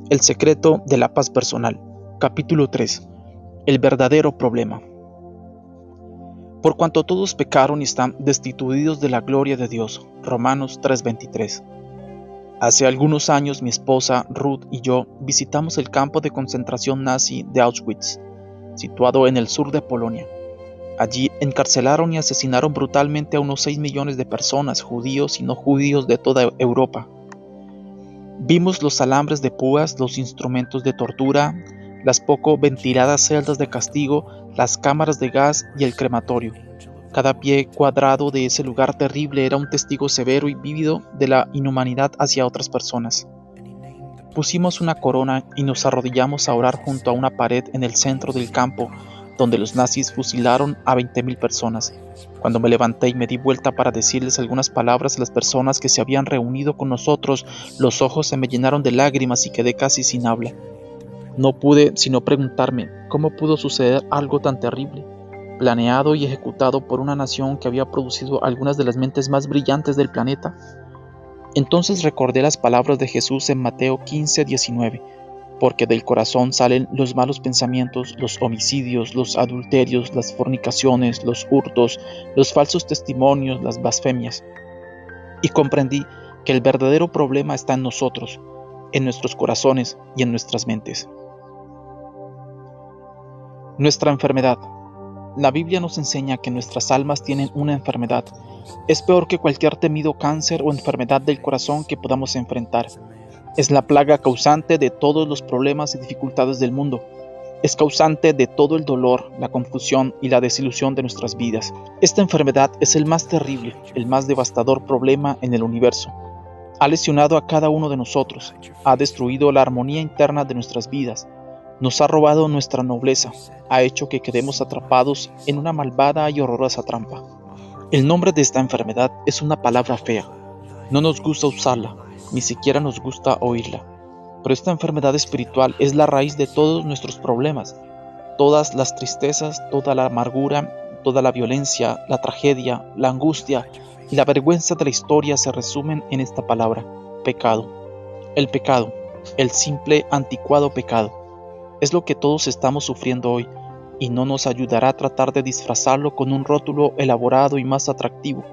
El secreto de la paz personal. Capítulo 3. El verdadero problema. Por cuanto todos pecaron y están destituidos de la gloria de Dios. Romanos 3:23. Hace algunos años mi esposa Ruth y yo visitamos el campo de concentración nazi de Auschwitz, situado en el sur de Polonia. Allí encarcelaron y asesinaron brutalmente a unos 6 millones de personas, judíos y no judíos de toda Europa. Vimos los alambres de púas, los instrumentos de tortura, las poco ventiladas celdas de castigo, las cámaras de gas y el crematorio. Cada pie cuadrado de ese lugar terrible era un testigo severo y vívido de la inhumanidad hacia otras personas. Pusimos una corona y nos arrodillamos a orar junto a una pared en el centro del campo, donde los nazis fusilaron a 20.000 personas. Cuando me levanté y me di vuelta para decirles algunas palabras a las personas que se habían reunido con nosotros, los ojos se me llenaron de lágrimas y quedé casi sin habla. No pude sino preguntarme cómo pudo suceder algo tan terrible, planeado y ejecutado por una nación que había producido algunas de las mentes más brillantes del planeta. Entonces recordé las palabras de Jesús en Mateo 15:19, porque del corazón salen los malos pensamientos, los homicidios, los adulterios, las fornicaciones, los hurtos, los falsos testimonios, las blasfemias. Y comprendí que el verdadero problema está en nosotros, en nuestros corazones y en nuestras mentes. Nuestra enfermedad. La Biblia nos enseña que nuestras almas tienen una enfermedad. Es peor que cualquier temido cáncer o enfermedad del corazón que podamos enfrentar. Es la plaga causante de todos los problemas y dificultades del mundo. Es causante de todo el dolor, la confusión y la desilusión de nuestras vidas. Esta enfermedad es el más terrible, el más devastador problema en el universo. Ha lesionado a cada uno de nosotros, ha destruido la armonía interna de nuestras vidas, nos ha robado nuestra nobleza, ha hecho que quedemos atrapados en una malvada y horrorosa trampa. El nombre de esta enfermedad es una palabra fea. No nos gusta usarla, ni siquiera nos gusta oírla. Pero esta enfermedad espiritual es la raíz de todos nuestros problemas, todas las tristezas, toda la amargura, toda la violencia, la tragedia, la angustia y la vergüenza de la historia se resumen en esta palabra: pecado. El pecado, el simple, anticuado pecado, es lo que todos estamos sufriendo hoy, y no nos ayudará a tratar de disfrazarlo con un rótulo elaborado y más atractivo.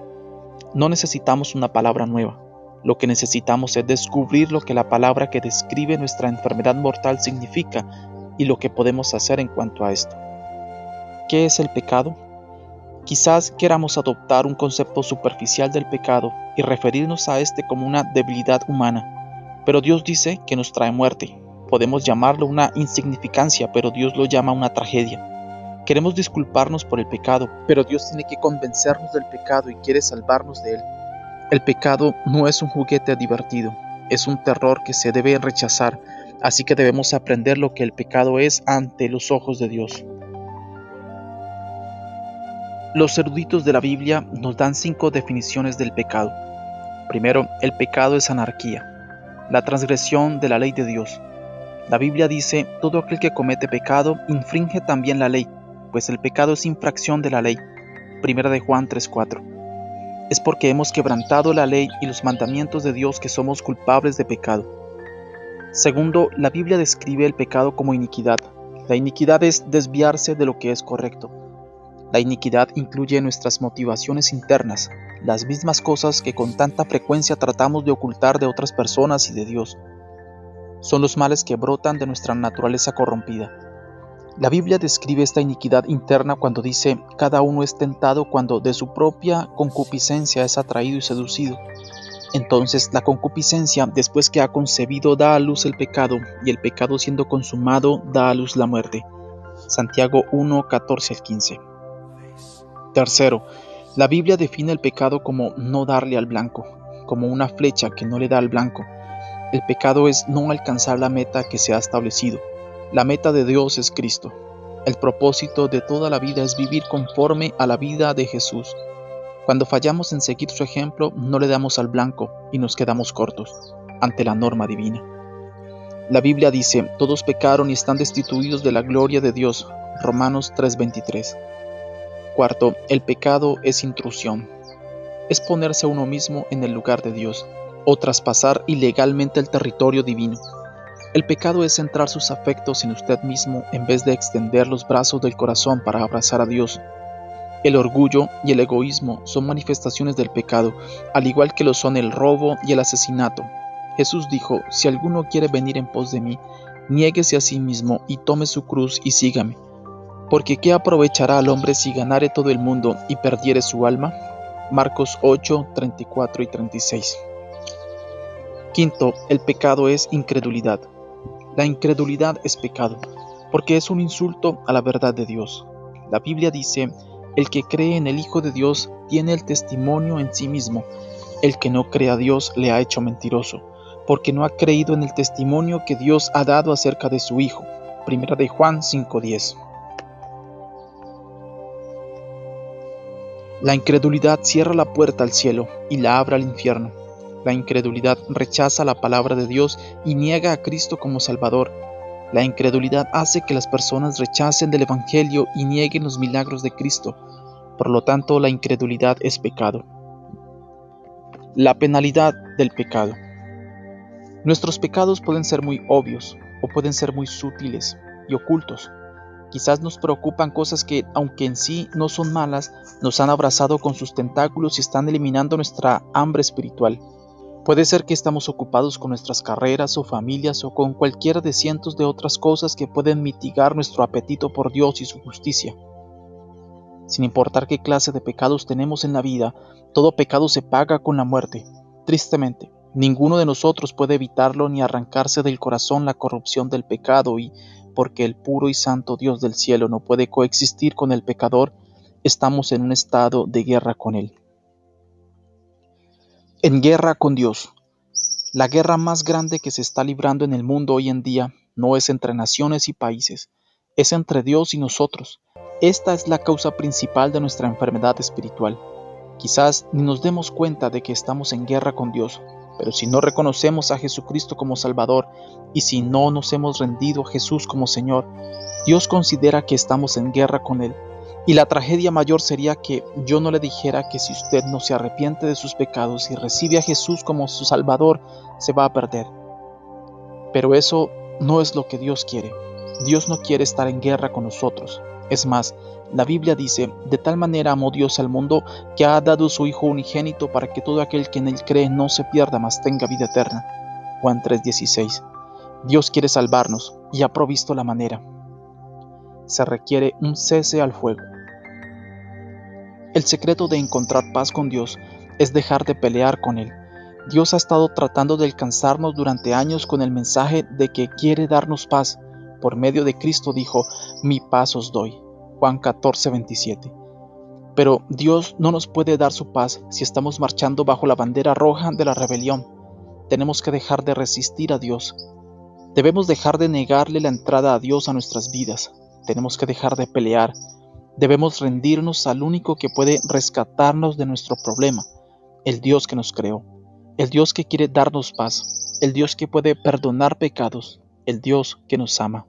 No necesitamos una palabra nueva. Lo que necesitamos es descubrir lo que la palabra que describe nuestra enfermedad mortal significa y lo que podemos hacer en cuanto a esto. ¿Qué es el pecado? Quizás queramos adoptar un concepto superficial del pecado y referirnos a este como una debilidad humana, pero Dios dice que nos trae muerte. Podemos llamarlo una insignificancia, pero Dios lo llama una tragedia. Queremos disculparnos por el pecado, pero Dios tiene que convencernos del pecado y quiere salvarnos de él. El pecado no es un juguete divertido, es un terror que se debe rechazar, así que debemos aprender lo que el pecado es ante los ojos de Dios. Los eruditos de la Biblia nos dan 5 definiciones del pecado. Primero, el pecado es anarquía, la transgresión de la ley de Dios. La Biblia dice: todo aquel que comete pecado infringe también la ley, pues el pecado es infracción de la ley. Primera de Juan 3:4. Es porque hemos quebrantado la ley y los mandamientos de Dios que somos culpables de pecado. Segundo, la Biblia describe el pecado como iniquidad. La iniquidad es desviarse de lo que es correcto. La iniquidad incluye nuestras motivaciones internas, las mismas cosas que con tanta frecuencia tratamos de ocultar de otras personas y de Dios. Son los males que brotan de nuestra naturaleza corrompida. La Biblia describe esta iniquidad interna cuando dice: cada uno es tentado cuando de su propia concupiscencia es atraído y seducido. Entonces la concupiscencia, después que ha concebido, da a luz el pecado, y el pecado, siendo consumado, da a luz la muerte. Santiago 1:14-15. Tercero, la Biblia define el pecado como no darle al blanco, como una flecha que no le da al blanco. El pecado es no alcanzar la meta que se ha establecido. La meta de Dios es Cristo. El propósito de toda la vida es vivir conforme a la vida de Jesús. Cuando fallamos en seguir su ejemplo, no le damos al blanco y nos quedamos cortos ante la norma divina. La Biblia dice: todos pecaron y están destituidos de la gloria de Dios. Romanos 3:23. Cuarto, el pecado es intrusión. Es ponerse a uno mismo en el lugar de Dios, o traspasar ilegalmente el territorio divino. El pecado es centrar sus afectos en usted mismo en vez de extender los brazos del corazón para abrazar a Dios. El orgullo y el egoísmo son manifestaciones del pecado, al igual que lo son el robo y el asesinato. Jesús dijo: si alguno quiere venir en pos de mí, niéguese a sí mismo y tome su cruz y sígame. Porque ¿qué aprovechará al hombre si ganare todo el mundo y perdiere su alma? Marcos 8, 34 y 36. Quinto, el pecado es incredulidad. La incredulidad es pecado, porque es un insulto a la verdad de Dios. La Biblia dice: el que cree en el Hijo de Dios tiene el testimonio en sí mismo. El que no cree a Dios le ha hecho mentiroso, porque no ha creído en el testimonio que Dios ha dado acerca de su Hijo. Primera de Juan 5:10. La incredulidad cierra la puerta al cielo y la abre al infierno. La incredulidad rechaza la palabra de Dios y niega a Cristo como Salvador. La incredulidad hace que las personas rechacen del Evangelio y nieguen los milagros de Cristo. Por lo tanto, la incredulidad es pecado. La penalidad del pecado. Nuestros pecados pueden ser muy obvios o pueden ser muy sutiles y ocultos. Quizás nos preocupan cosas que, aunque en sí no son malas, nos han abrazado con sus tentáculos y están eliminando nuestra hambre espiritual. Puede ser que estamos ocupados con nuestras carreras o familias o con cualquiera de cientos de otras cosas que pueden mitigar nuestro apetito por Dios y su justicia. Sin importar qué clase de pecados tenemos en la vida, todo pecado se paga con la muerte. Tristemente, ninguno de nosotros puede evitarlo ni arrancarse del corazón la corrupción del pecado, y porque el puro y santo Dios del cielo no puede coexistir con el pecador, estamos en un estado de guerra con él. En guerra con Dios. La guerra más grande que se está librando en el mundo hoy en día no es entre naciones y países, es entre Dios y nosotros. Esta es la causa principal de nuestra enfermedad espiritual. Quizás ni nos demos cuenta de que estamos en guerra con Dios, pero si no reconocemos a Jesucristo como Salvador y si no nos hemos rendido a Jesús como Señor, Dios considera que estamos en guerra con Él. Y la tragedia mayor sería que yo no le dijera que si usted no se arrepiente de sus pecados y recibe a Jesús como su Salvador, se va a perder. Pero eso no es lo que Dios quiere. Dios no quiere estar en guerra con nosotros. Es más, la Biblia dice: de tal manera amó Dios al mundo que ha dado su Hijo unigénito para que todo aquel que en Él cree no se pierda, mas tenga vida eterna. Juan 3:16. Dios quiere salvarnos y ha provisto la manera. Se requiere un cese al fuego. El secreto de encontrar paz con Dios es dejar de pelear con Él. Dios ha estado tratando de alcanzarnos durante años con el mensaje de que quiere darnos paz. Por medio de Cristo dijo: mi paz os doy. Juan 14:27. Pero Dios no nos puede dar su paz si estamos marchando bajo la bandera roja de la rebelión. Tenemos que dejar de resistir a Dios. Debemos dejar de negarle la entrada a Dios a nuestras vidas. Tenemos que dejar de pelear. Debemos rendirnos al único que puede rescatarnos de nuestro problema, el Dios que nos creó, el Dios que quiere darnos paz, el Dios que puede perdonar pecados, el Dios que nos ama.